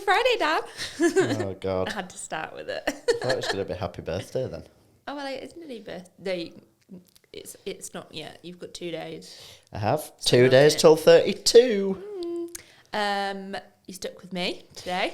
Friday, Dan. Oh, God. I had to start with it. I thought it was going to be happy birthday then. Oh, well, it's nearly birthday. It's not yet. You've got 2 days. I have. So 2 days till 32. You stuck with me today.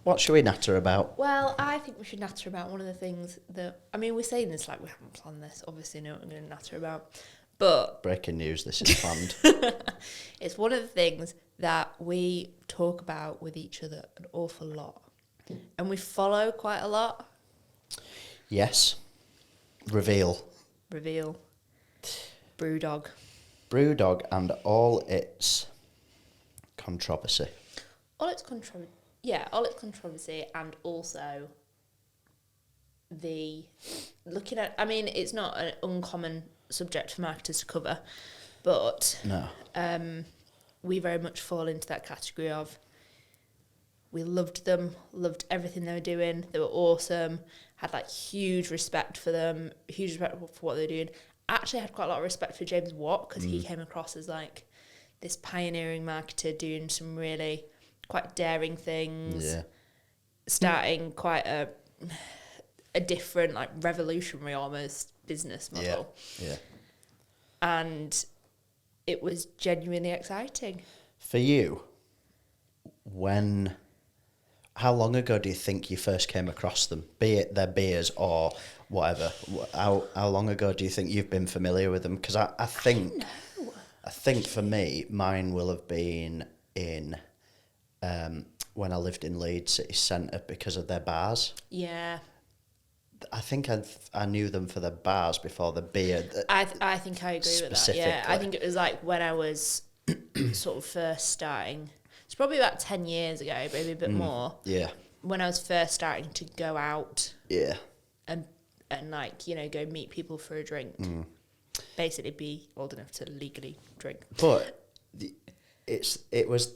What should we natter about? Well, I think we should natter about one of the things that... I mean, we're saying this like we haven't planned this. Obviously, know what we're going to natter about. But... Breaking news, this is planned. It's one of the things that we talk about with each other an awful lot. And we follow quite a lot. Yes. Reveal. BrewDog. BrewDog and all its controversy. All its controversy, and also looking at... I mean, it's not an uncommon subject for marketers to cover, but No. We very much fall into that category of we loved them, loved everything they were doing. They were awesome, had like huge respect for them, huge respect for what they were doing. Actually had quite a lot of respect for James Watt because he came across as like this pioneering marketer doing some really quite daring things. Yeah. Starting quite a different, like revolutionary almost business model. Yeah. And it was genuinely exciting. For you, how long ago do you think you first came across them? Be it their beers or whatever. How long ago do you think you've been familiar with them? Because I think for me, mine will have been in when I lived in Leeds City Centre because of their bars. Yeah. I think I knew them for the bars before the beer. I think I agree with that. Yeah, I think it was like when I was sort of first starting. It's probably about 10 years ago, maybe a bit more. Yeah. When I was first starting to go out. Yeah. And like, you know, go meet people for a drink. Basically be old enough to legally drink. But it was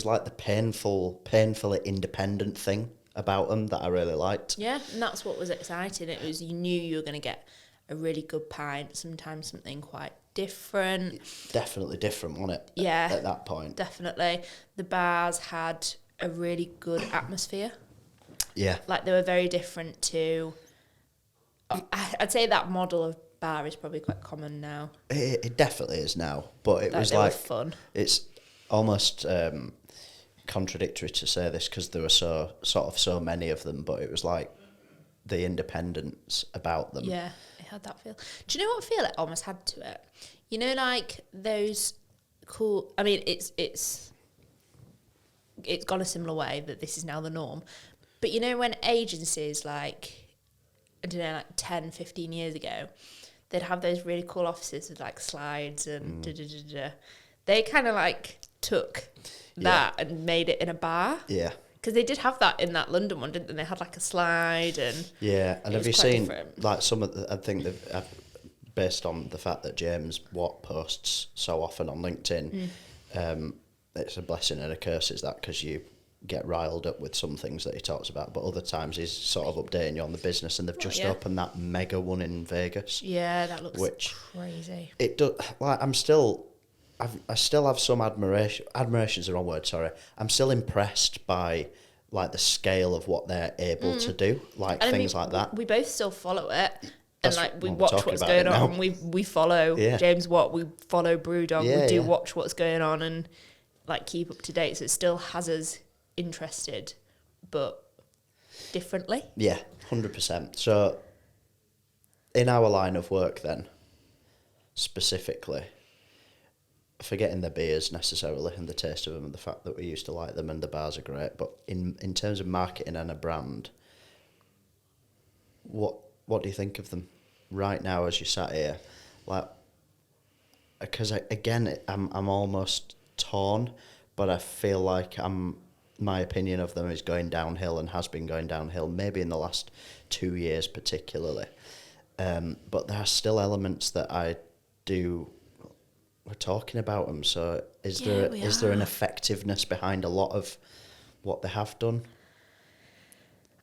like the painfully independent thing about them that I really liked. Yeah, and that's what was exciting. It was, you knew you were going to get a really good pint, sometimes something quite different. Definitely different, wasn't it? Yeah. At that point. Definitely. The bars had a really good atmosphere. Yeah. Like they were very different to... I'd say that model of bar is probably quite common now. It definitely is now, but it was they like... were fun. It's almost... contradictory to say this because there were so many of them, but it was like the independence about them. Yeah, it had that feel. Do you know what feel it almost had to it? You know, like those cool... I mean, it's gone a similar way that this is now the norm. But you know when agencies like, I don't know, like 10, 15 years ago, they'd have those really cool offices with like slides and da-da-da-da. They kind of like took... that and made it in a bar. Yeah. Because they did have that in that London one, didn't they? They had like a slide and... Yeah, and have you seen, different. like some of the, I think based on the fact that James Watt posts so often on LinkedIn, it's a blessing and a curse is that because you get riled up with some things that he talks about, but other times he's sort of updating you on the business and they've just opened that mega one in Vegas. Yeah, that looks crazy. It does, like I still have some admiration. Admiration's the wrong word, sorry. I'm still impressed by like the scale of what they're able to do, like and things like that. We both still follow it, That's and like we what watch what's going on. We follow James Watt. We follow BrewDog. We do watch what's going on and like keep up to date. So it still has us interested, but differently. Yeah, 100%. So in our line of work, then specifically. Forgetting the beers necessarily and the taste of them and the fact that we used to like them and the bars are great, but in terms of marketing and a brand, what do you think of them right now as you sat here? Like, because I'm almost torn, but I feel like my opinion of them is going downhill and has been going downhill, maybe in the last 2 years particularly. But there are still elements that I do. We're talking about them, so is there an effectiveness behind a lot of what they have done?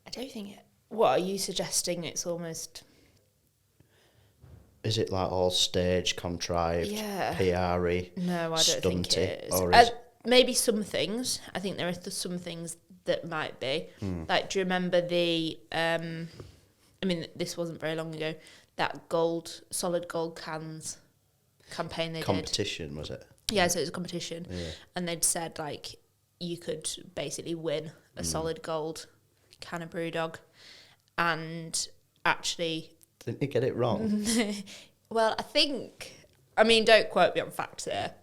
I don't think it... What are you suggesting? It's almost... Is it like all stage contrived, PR-y, No, I don't think it is. or maybe some things. I think there are some things that might be. Like, do you remember the? I mean, this wasn't very long ago. That solid gold cans campaign they did. Competition, was it? Yeah, so it was a competition, Yeah. and they'd said like you could basically win a solid gold can of BrewDog, and actually, Didn't you get it wrong? well, I mean, don't quote me on facts here,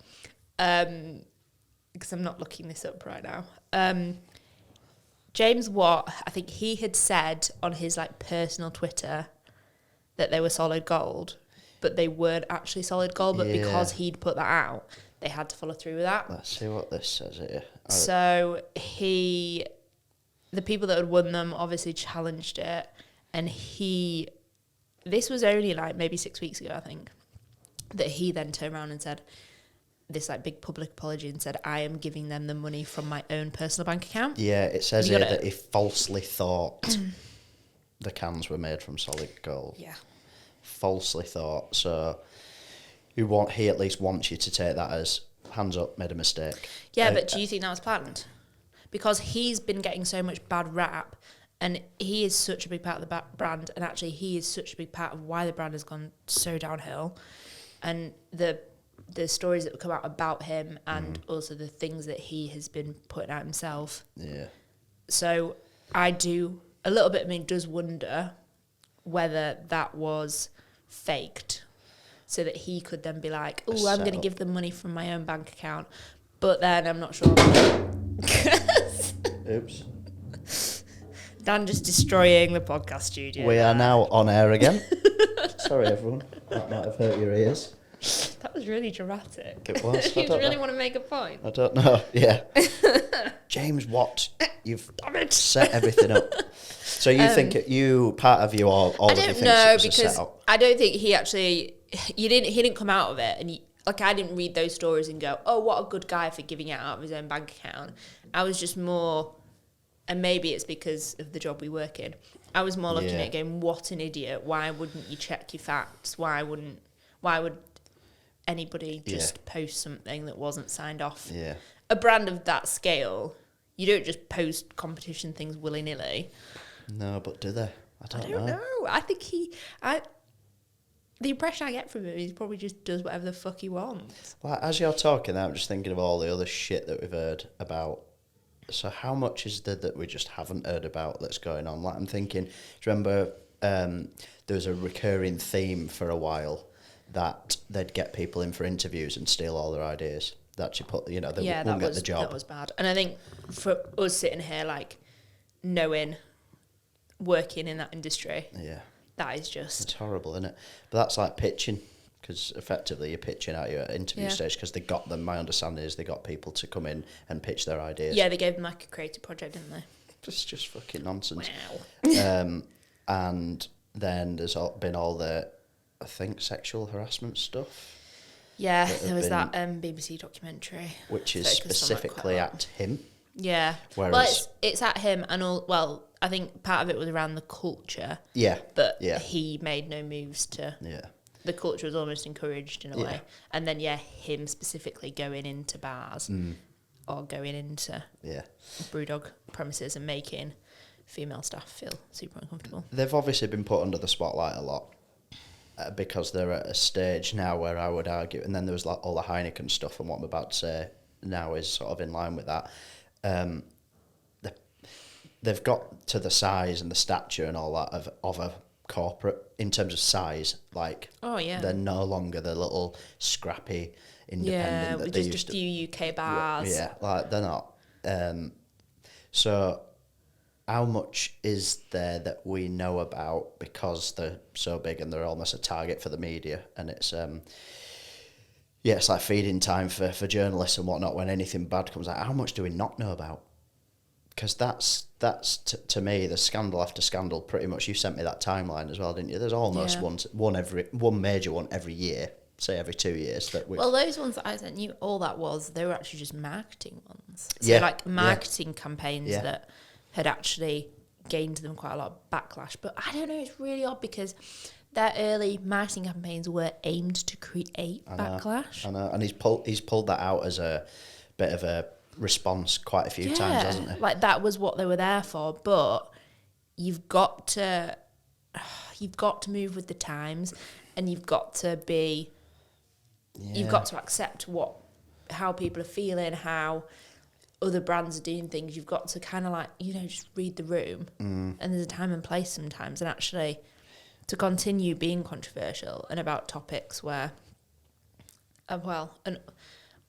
because I'm not looking this up right now. James Watt, I think he had said on his like personal Twitter that they were solid gold, but they weren't actually solid gold. But because he'd put that out, they had to follow through with that. Let's see what this says here. So the people that had won them obviously challenged it, and this was only like maybe 6 weeks ago, I think, that he then turned around and said this like big public apology and said, I am giving them the money from my own personal bank account. Yeah, it says here that he falsely thought the cans were made from solid gold. Yeah. Falsely thought. So he at least wants you to take that as hands up, made a mistake. Yeah, but do you think that was planned? Because he's been getting so much bad rap, and he is such a big part of the brand, and actually he is such a big part of why the brand has gone so downhill, and the stories that come out about him, and also the things that he has been putting out himself. Yeah. So I do, a little bit of me does wonder whether that was faked, so that he could then be like, oh, I'm going to give them money from my own bank account. But then I'm not sure. Oops. Dan just destroying the podcast studio. We are now on air again. Sorry, everyone. That might have hurt your ears. That was really dramatic. It was. You really want to make a point? I don't know. Yeah. James Watt, you've set everything up. So you think part of you, all of you thinks it was a setup? I don't think he actually. He didn't come out of it, and I didn't read those stories and go, oh, what a good guy for giving it out of his own bank account. I was just more, and maybe it's because of the job we work in, I was more looking at it going, what an idiot. Why wouldn't you check your facts? Why would anybody just post something that wasn't signed off? Yeah. A brand of that scale, you don't just post competition things willy-nilly. No, but do they? I don't know. I think the impression I get from him is he probably just does whatever the fuck he wants. Well, as you're talking, I'm just thinking of all the other shit that we've heard about. So how much is there that we just haven't heard about that's going on? Like, I'm thinking, do you remember there was a recurring theme for a while that they'd get people in for interviews and steal all their ideas. That they wouldn't get the job. That was bad. And I think for us sitting here, like, working in that industry, that is just... It's horrible, isn't it? But that's like pitching, because effectively you're pitching at your interview stage, because they got them, my understanding is they got people to come in and pitch their ideas. Yeah, they gave them like a creative project, didn't they? It's just fucking nonsense. Wow. And then there's been all the, I think, sexual harassment stuff. Yeah, there was that BBC documentary. Which is specifically at him. Yeah. Whereas, well, it's at him and all... Well, I think part of it was around the culture. Yeah. But he made no moves to... Yeah. The culture was almost encouraged in a way. And then, him specifically going into bars or going into BrewDog premises and making female staff feel super uncomfortable. They've obviously been put under the spotlight a lot because they're at a stage now where I would argue, and then there was like all the Heineken stuff, and what I'm about to say now is sort of in line with that. They've got to the size and the stature and all that of a corporate in terms of size. Like, they're no longer the little scrappy independent that they used to. Yeah, just a few UK bars. Yeah, like they're not. So, how much is there that we know about because they're so big and they're almost a target for the media, and it's it's like feeding time for journalists and whatnot when anything bad comes out. How much do we not know about? Because that's to me the scandal after scandal. Pretty much, you sent me that timeline as well, didn't you? There's almost one major one every year, say every 2 years. Well, those ones that I sent you, all that was, they were actually just marketing ones. So like marketing campaigns that had actually gained them quite a lot of backlash. But I don't know, it's really odd because their early marketing campaigns were aimed to create backlash. I know, and he's pulled that out as a bit of a response quite a few times, hasn't it? Like that was what they were there for. But you've got to move with the times, and you've got to accept how people are feeling, how other brands are doing things. You've got to kind of like, just read the room. And there's a time and place sometimes, and actually to continue being controversial and about topics where, and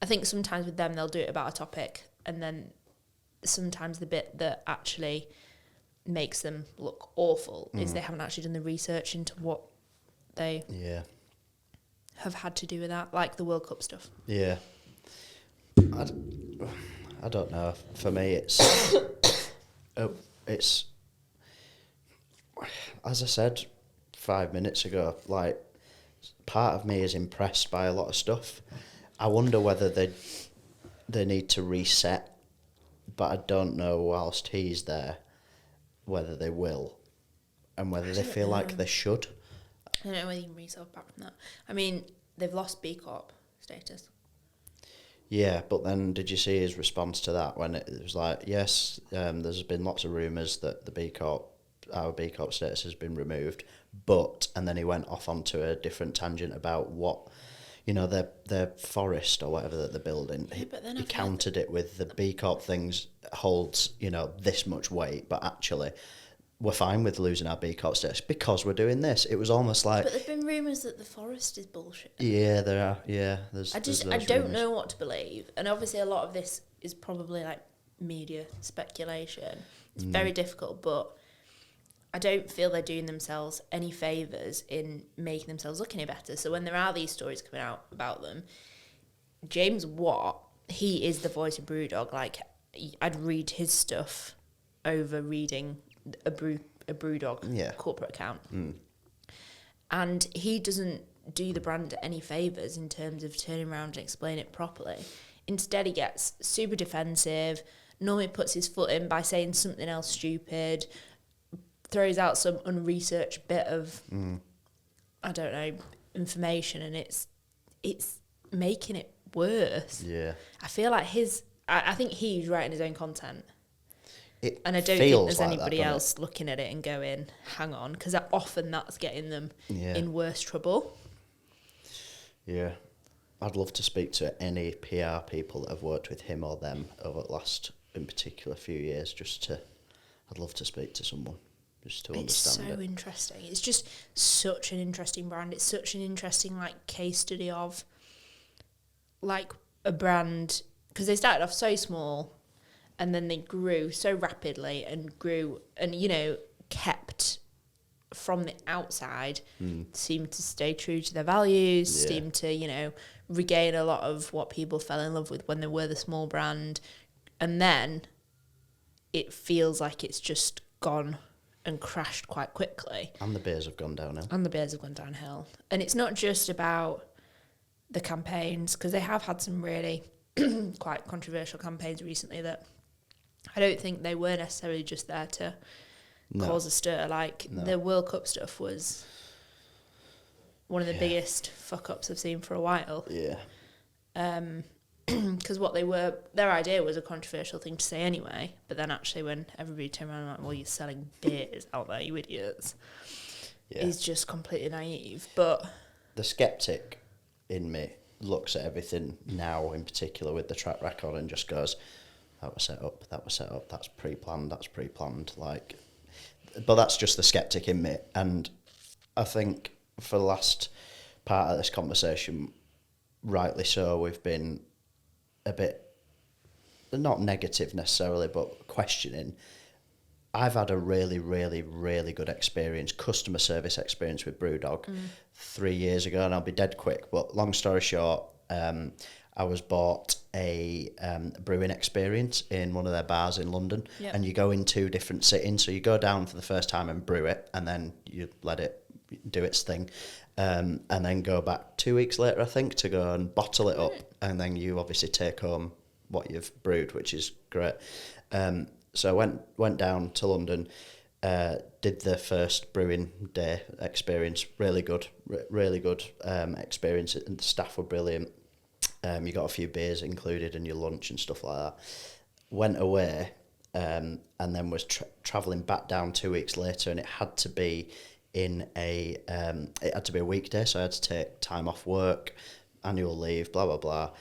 I think sometimes with them they'll do it about a topic, and then sometimes the bit that actually makes them look awful is they haven't actually done the research into what they have had to do with that, like the World Cup stuff. Yeah. I don't know. For me, it's as I said 5 minutes ago, like, part of me is impressed by a lot of stuff. I wonder whether they need to reset, but I don't know whilst he's there whether they will, and whether they feel like they should. I don't know whether you can resolve back from that. I mean, they've lost B Corp status. Yeah, but then did you see his response to that when it was like, yes, there's been lots of rumours that our B Corp status has been removed, but, and then he went off onto a different tangent about what, their forest or whatever that they're building. Yeah, he countered it with the B Corp things holds, this much weight, but actually we're fine with losing our B Corp status because we're doing this. It was almost like... But there have been rumours that the forest is bullshit. Yeah, there are. Yeah, I don't know what to believe. And obviously a lot of this is probably like media speculation. It's very difficult, but I don't feel they're doing themselves any favours in making themselves look any better. So when there are these stories coming out about them, James Watt, he is the voice of BrewDog. Like, I'd read his stuff over reading a BrewDog corporate account. And he doesn't do the brand any favours in terms of turning around and explain it properly. Instead, he gets super defensive, normally puts his foot in by saying something else stupid, throws out some unresearched bit of, I don't know, information, and it's making it worse. Yeah. I feel like I think he's writing his own content. And I don't think there's like anybody that, else looking at it and going, hang on, because often that's getting them in worse trouble. Yeah. I'd love to speak to any PR people that have worked with him or them over the last, in particular, few years, I'd love to speak to someone, just to understand it. It's so interesting. It's just such an interesting brand. It's such an interesting, case study of, a brand, because they started off so small, and then they grew so rapidly and kept from the outside, seemed to stay true to their values, seemed to, regain a lot of what people fell in love with when they were the small brand. And then it feels like it's just gone and crashed quite quickly. And the beers have gone downhill. And it's not just about the campaigns, because they have had some really quite controversial campaigns recently that I don't think they were necessarily just there to cause a stir. The World Cup stuff was one of the biggest fuck-ups I've seen for a while. Yeah. Because their idea was a controversial thing to say anyway, but then actually when everybody turned around and like, well, you're selling beers out there, you idiots, is just completely naive. But the skeptic in me looks at everything now, in particular with the track record, and just goes, that was set up, that's pre-planned. But that's just the skeptic in me. And I think for the last part of this conversation, rightly so, we've been a bit, not negative necessarily, but questioning. I've had a really, really, really good customer service experience with BrewDog 3 years ago, and I'll be dead quick, but long story short, I was bought a brewing experience in one of their bars in London, and you go in 2 different sittings. So you go down for the first time and brew it, and then you let it do its thing, and then go back 2 weeks later, I think, to go and bottle it up, and then you obviously take home what you've brewed, which is great. So I went down to London, did the first brewing day experience, really good experience, and the staff were brilliant. You got a few beers included in your lunch and stuff like that. Went away, and then was travelling back down 2 weeks later, and it had to be a weekday, so I had to take time off work, annual leave, blah blah blah.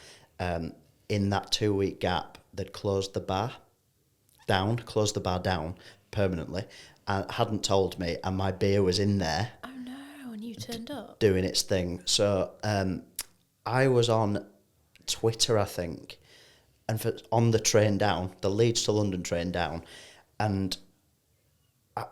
In that 2 week gap, they'd closed the bar down permanently, and hadn't told me, and my beer was in there. Oh no! And you turned up doing its thing. So I was on Twitter, I think, and on the train down, the Leeds to London train down, and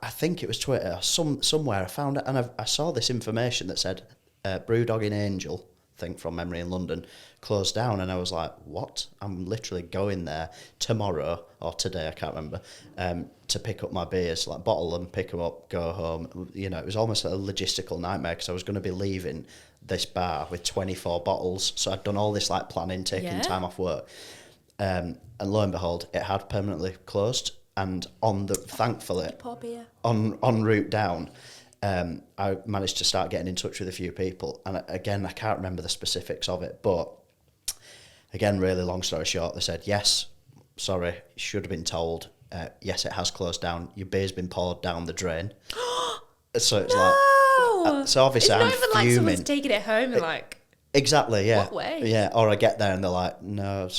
I think it was Twitter, somewhere I found it, and I saw this information that said BrewDog in Angel, I think from memory, in London, closed down, and I was like, what? I'm literally going there tomorrow, or today, I can't remember, to pick up my beers, like bottle them, pick them up, go home. You know, it was almost a logistical nightmare, because I was going to be leaving this bar with 24 bottles, so I'd done all this like planning, taking time off work, and lo and behold, it had permanently closed. And thankfully, on route down, I managed to start getting in touch with a few people. And again, I can't remember the specifics of it, but again, really long story short, they said, yes, sorry, you should have been told. Yes, it has closed down. Your beer's been poured down the drain. So it's like, so obviously it's I'm not even fuming. like someone's taking it home and like. Exactly, yeah. What way? Yeah, or I get there and they're like, no,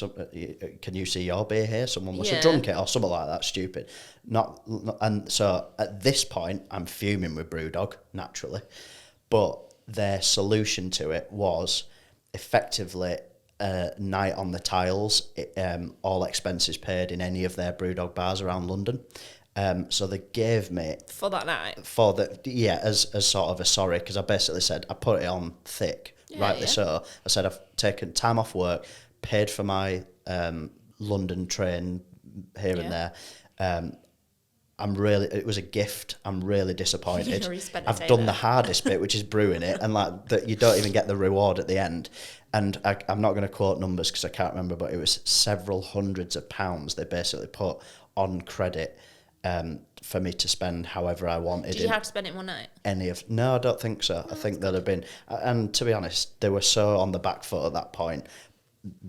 can you see your beer here? Someone must have drunk it, or something like that, stupid. And so at this point, I'm fuming with BrewDog, naturally. But their solution to it was effectively a night on the tiles, all expenses paid in any of their BrewDog bars around London. So they gave me... For that night? As sort of a sorry, because I basically said, I put it on thick. Rightly so. I said, I've taken time off work, paid for my London train here and there. It was a gift. I'm really disappointed. I've done the hardest bit, which is brewing it, and like that, you don't even get the reward at the end. And I'm not going to quote numbers because I can't remember, but it was several hundreds of pounds they basically put on credit for me to spend however I wanted. Did you have to spend it one night? No, I don't think so. I think there'd have been, and to be honest, they were so on the back foot at that point.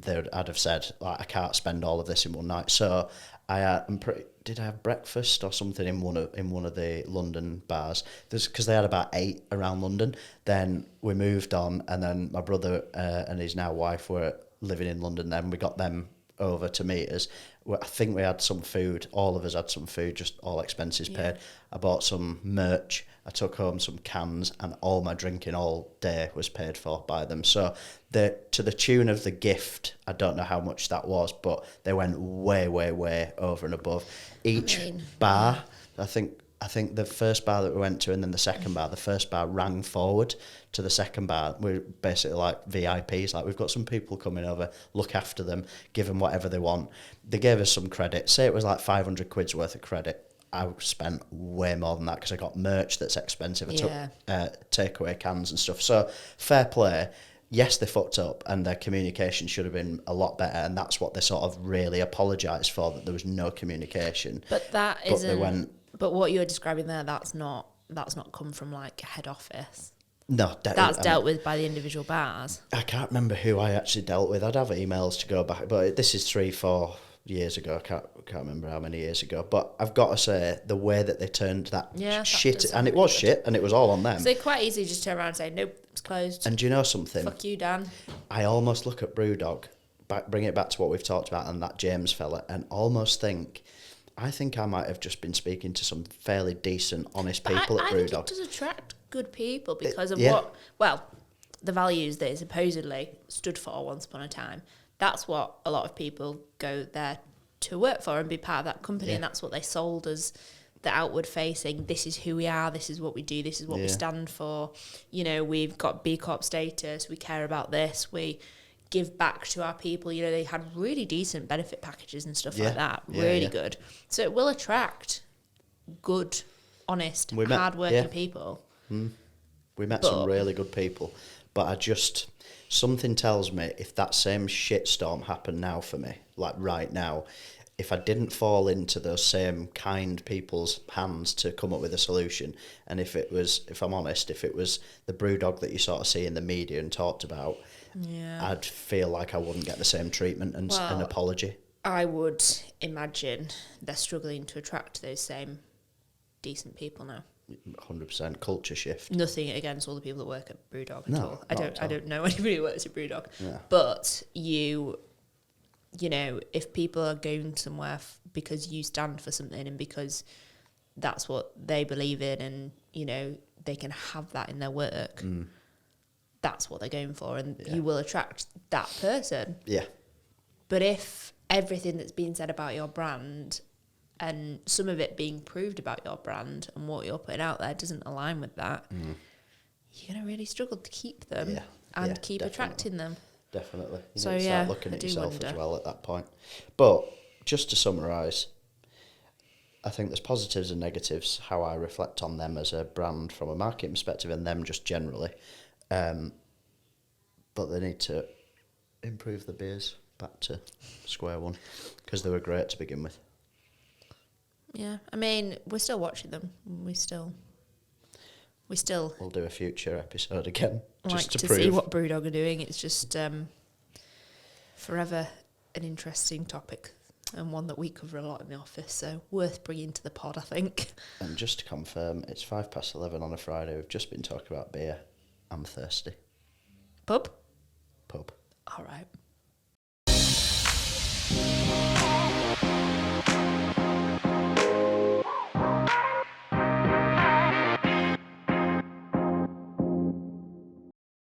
I'd have said, like, I can't spend all of this in one night. So did I have breakfast or something in one of the London bars? Because they had about 8 around London. Then we moved on, and then my brother and his now wife were living in London. Then we got them over to meet us. I think we had some food. All of us had some food, just all expenses paid. I bought some merch. I took home some cans, and all my drinking all day was paid for by them. So to the tune of the gift, I don't know how much that was, but they went way, way, way over and above. Each bar, I think the first bar that we went to, and then the second bar, the first bar rang forward to the second bar. We're basically like VIPs, like we've got some people coming over, look after them, give them whatever they want. They gave us some credit. Say it was like 500 quid's worth of credit. I spent way more than that because I got merch that's expensive. I took takeaway cans and stuff. So fair play. Yes, they fucked up, and their communication should have been a lot better, and that's what they sort of really apologised for, that there was no communication. But that isn't... But what you're describing there, that's not come from like head office. No, that's dealt with by the individual bars. I can't remember who I actually dealt with. I'd have emails to go back, but this is 3-4 years ago. I can't remember how many years ago. But I've got to say, the way that they turned that shit, and it was shit, and it was all on them. So they quite easily just turn around and say, nope, it's closed. And do you know something? Fuck you, Dan. I almost look at BrewDog, bring it back to what we've talked about, and that James fella, and almost think... I think I might have just been speaking to some fairly decent, honest people at BrewDog. I think it does attract good people because of the values they supposedly stood for once upon a time. That's what a lot of people go there to work for and be part of that company, and that's what they sold as the outward facing. This is who we are, this is what we do, this is what we stand for. You know, we've got B Corp status, we care about this, we... give back to our people. You know, they had really decent benefit packages and stuff like that. Really good. So it will attract good, honest, hard-working people. We met some really good people. But something tells me if that same shitstorm happened now for me, like right now, if I didn't fall into those same kind people's hands to come up with a solution, and if I'm honest, if it was the BrewDog that you sort of see in the media and talked about, I'd feel like I wouldn't get the same treatment and an apology. I would imagine they're struggling to attract those same decent people now. 100% culture shift. Nothing against all the people that work at BrewDog at all. I don't know anybody who works at BrewDog. Yeah. But you know, if people are going somewhere because you stand for something and because that's what they believe in, and you know they can have that in their work, that's what they're going for, and you will attract that person. Yeah. But if everything that's been said about your brand, and some of it being proved about your brand and what you're putting out there, doesn't align with that, you're going to really struggle to keep them and keep attracting them. Definitely. You So need to start looking I at do yourself wonder. as well at that point. But just to summarise, I think there's positives and negatives, how I reflect on them as a brand from a marketing perspective and them just generally. But they need to improve the beers back to square one, because they were great to begin with. Yeah, I mean, we're still watching them. We still We'll do a future episode again, like just to to prove. see what BrewDog are doing. It's just forever an interesting topic, and one that we cover a lot in the office, so worth bringing to the pod, I think. And just to confirm, it's 11:05 on a Friday. We've just been talking about beer. I'm thirsty. Pub? Pub. All right.